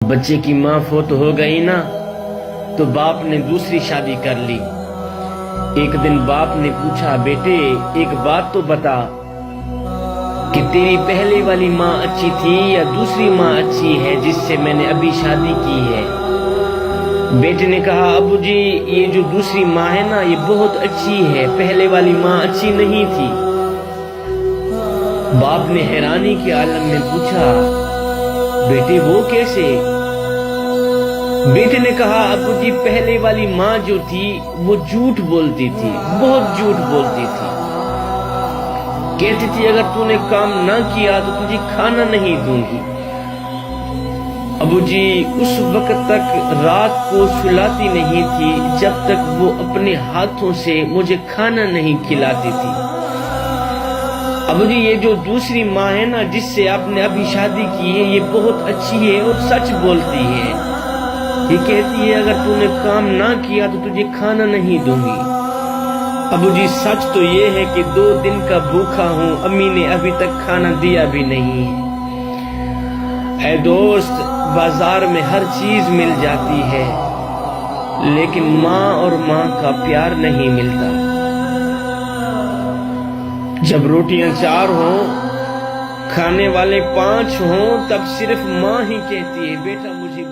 بچے کی ماں فوت ہو گئی نا تو باپ نے دوسری شادی کر لی۔ ایک دن باپ نے پوچھا، بیٹے ایک بات تو بتا کہ تیری پہلے والی ماں اچھی تھی یا دوسری ماں اچھی ہے جس سے میں نے ابھی شادی کی ہے؟ بیٹے نے کہا، ابو جی یہ جو دوسری ماں ہے نا یہ بہت اچھی ہے، پہلے والی ماں اچھی نہیں تھی۔ باپ نے حیرانی کے عالم میں پوچھا، بیٹے وہ کیسے؟ بیٹے نے کہا، ابو جی پہلے والی ماں جو تھی وہ جھوٹ بولتی تھی، بہت جھوٹ بولتی تھی، کہتی تھی اگر تو نے کام نہ کیا تو تجھے کھانا نہیں دوں گی۔ ابو جی اس وقت تک رات کو سلاتی نہیں تھی جب تک وہ اپنے ہاتھوں سے مجھے کھانا نہیں کھلاتی تھی۔ ابو جی یہ جو دوسری ماں ہے نا جس سے آپ نے ابھی شادی کی ہے یہ بہت اچھی ہے اور سچ بولتی ہے، یہ کہتی ہے اگر تو نے کام نہ کیا تو تجھے کھانا نہیں دوں گی۔ ابو جی سچ تو یہ ہے کہ 2 دن کا بھوکا ہوں، امی نے ابھی تک کھانا دیا بھی نہیں۔ اے دوست، بازار میں ہر چیز مل جاتی ہے لیکن ماں اور ماں کا پیار نہیں ملتا۔ جب روٹیاں 4 ہوں، کھانے والے 5 ہوں، تب صرف ماں ہی کہتی ہے بیٹا مجھے